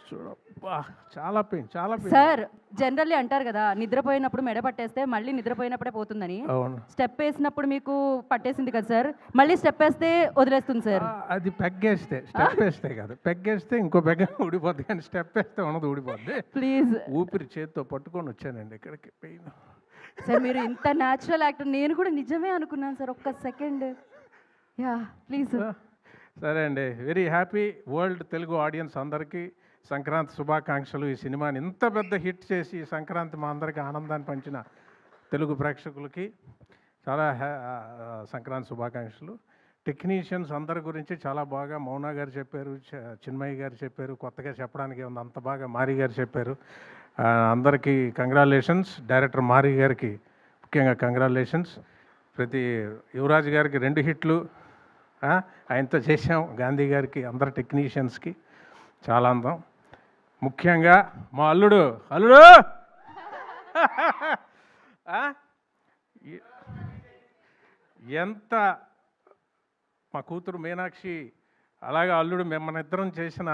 చూడబ్బా చాలా పెయిన్, చాలా pain. Sir generally అంటారు కదా, నిద్రపోయినప్పుడు మెడ పట్టేస్తే మళ్ళీ నిద్రపోయినప్పుడే పోతుందని. అవును. స్టెప్ వేసినప్పుడు మీకు పట్టేసింది కదా సార్, మళ్ళీ స్టెప్ వేస్తే వదిలేస్తుంది సార్. అది పెగ్గేస్తే, స్టెప్ వేస్తే కాదు, పెగ్గేస్తే ఇంకో పెగ్గ ఊడిపోద్ది, కానీ స్టెప్ వేస్తే ఉన్నది ఊడిపోద్ది. ప్లీజ్ ఊపిరి చేత్తో పట్టుకొని వచ్చానండి ఇక్కడికి. పెయిన్ సార్, మీరు ఇంత న్యాచురల్ యాక్టర్, నేను కూడా నిజమే అనుకున్నాను సార్. ఒక్క సెకండ్. Yeah please. సరే అండి, very happy. World Telugu audience అందరికీ సంక్రాంతి శుభాకాంక్షలు. ఈ సినిమాని ఇంత పెద్ద హిట్ చేసి సంక్రాంతి మా అందరికీ ఆనందాన్ని పంచిన తెలుగు ప్రేక్షకులకి చాలా సంక్రాంతి శుభాకాంక్షలు. టెక్నీషియన్స్ అందరి గురించి చాలా బాగా మౌనా గారు చెప్పారు, చిన్మయ్య గారు చెప్పారు. కొత్తగా చెప్పడానికి ఉంది, అంత బాగా మారి గారు చెప్పారు. అందరికీ కంగ్రాచులేషన్స్. డైరెక్టర్ మారి గారికి ముఖ్యంగా కంగ్రాచులేషన్స్. ప్రతి యువరాజు గారికి 2 హిట్లు ఆయనతో చేసాం. గాంధీ గారికి, అందరు టెక్నీషియన్స్కి చాలా అందం. ముఖ్యంగా మా అల్లుడు ఎంత మా కూతురు మీనాక్షి, అలాగే అల్లుడు మిమ్మల్ని ఇద్దరం చేసిన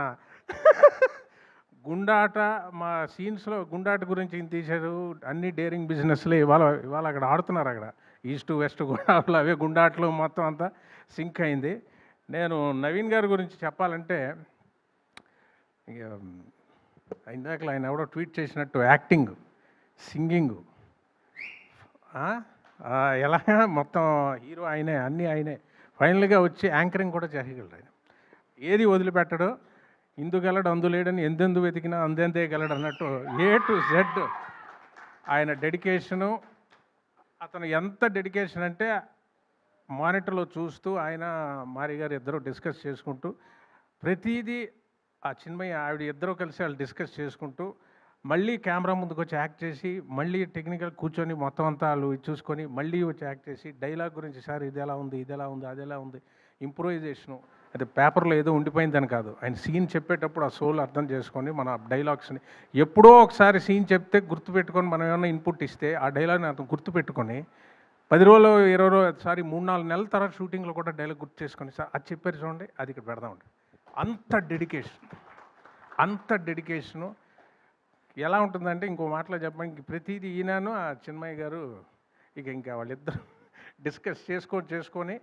గుండాట, మా సీన్స్లో గుండాట గురించి తీశారు. అన్ని డేరింగ్ బిజినెస్లే ఇవాళ అక్కడ ఆడుతున్నారు. అక్కడ ఈస్ట్ వెస్ట్ గుండాట్లు, అవే గుండాట్లు మొత్తం అంతా సింక్ అయింది. నేను నవీన్ గారి గురించి చెప్పాలంటే, ఇందాక ఆయన ఎవడో ట్వీట్ చేసినట్టు యాక్టింగ్, సింగింగ్, ఎలా మొత్తం హీరో ఆయనే, అన్నీ ఆయనే. ఫైనల్గా వచ్చి యాంకరింగ్ కూడా చేయగలడు ఆయన. ఏది వదిలిపెట్టడు. ఇందుగలడు అందులేడని ఎందెందు వెతికినా అందేందే గలడు అన్నట్టు A to Z ఆయన డెడికేషను. అతను ఎంత డెడికేషన్ అంటే, మానిటర్లో చూస్తూ ఆయన మారి గారు ఇద్దరు డిస్కస్ చేసుకుంటూ ప్రతిదీ, ఆ చిన్మయ్య ఆవిడ ఇద్దరు కలిసి వాళ్ళు డిస్కస్ చేసుకుంటూ మళ్ళీ కెమెరా ముందుకు వచ్చి యాక్ట్ చేసి, మళ్ళీ టెక్నికల్ కూర్చొని మొత్తం అంతా వాళ్ళు చూసుకొని మళ్ళీ వచ్చి యాక్ట్ చేసి, డైలాగ్ గురించి సార్ ఇది ఎలా ఉంది, ఇది ఎలా ఉంది, అది ఎలా ఉంది, ఇంప్రూవైజేషను. అది పేపర్లో ఏదో ఉండిపోయిందని కాదు, ఆయన సీన్ చెప్పేటప్పుడు ఆ సోల్ అర్థం చేసుకొని మన డైలాగ్స్ని ఎప్పుడో ఒకసారి సీన్ చెప్తే గుర్తుపెట్టుకొని మనం ఏమైనా ఇన్పుట్ ఇస్తే ఆ డైలాగ్ని అతను గుర్తుపెట్టుకొని 10 రోజులు 20 రోజులు సారీ 3-4 నెలల తర్వాత షూటింగ్లో కూడా డైలాగ్ గుర్తు చేసుకొని, సార్ అది చెప్పారు చూడండి, అది ఇక్కడ పెడదామండి. అంత డెడికేషను ఎలా ఉంటుందంటే, ఇంకో మాటలో చెప్పడానికి ప్రతిదీ ఈయనను ఆ చిన్మయ్య గారు ఇంకా వాళ్ళిద్దరు డిస్కస్ చేసుకొని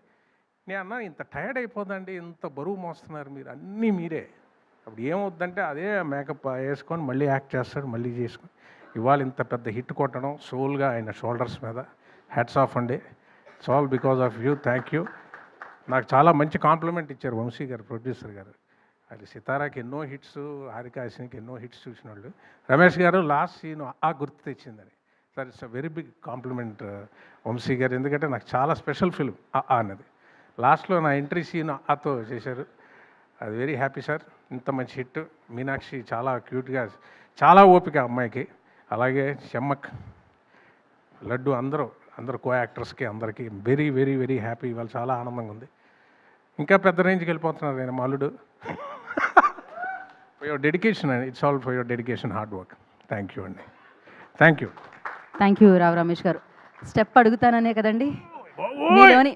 నేను అన్నా, ఇంత టైర్డ్ అయిపోదండి, ఇంత బరువు మోస్తున్నారు మీరు, అన్నీ మీరే. అప్పుడు ఏమవుద్దంటే అదే మేకప్ వేసుకొని మళ్ళీ యాక్ట్ చేస్తాడు, మళ్ళీ చేసుకొని ఇవాళ ఇంత పెద్ద హిట్ కొట్టడం సోల్గా ఆయన షోల్డర్స్ మీద. హ్యాట్స్ ఆఫ్ అండి. It's all because of you. Thank you. నాకు చాలా మంచి కాంప్లిమెంట్ ఇచ్చారు వంశీ గారు, ప్రొడ్యూసర్ గారు. అది సితారాకి ఎన్నో హిట్స్, హారికాసినికి ఎన్నో హిట్స్ చూసిన వాళ్ళు. రమేష్ గారు లాస్ట్ సీన్ గుర్తు తెచ్చిందని. Sir it's a very big compliment Vamshi garu, ఎందుకంటే నాకు చాలా స్పెషల్ ఫిల్మ్ అన్నది. లాస్ట్లో నా ఎంట్రీ సీన్ ఆతో చేశారు. అది వెరీ హ్యాపీ సార్. ఇంత మంచి హిట్. మీనాక్షి చాలా క్యూట్గా, చాలా ఓపిక అమ్మాయికి. అలాగే చెమ్మక్, లడ్డు, అందరూ కో యాక్టర్స్కి అందరికీ వెరీ వెరీ వెరీ హ్యాపీ. ఇవాళ చాలా ఆనందంగా ఉంది. ఇంకా పెద్ద రేంజ్కి వెళ్ళిపోతున్నారు నేను మా అల్లుడు. For your dedication and it's all for your dedication, hard work. Thank you అండి. థ్యాంక్ యూ రావు రమేష్ గారు. స్టెప్ అడుగుతాననే కదండి మీలోని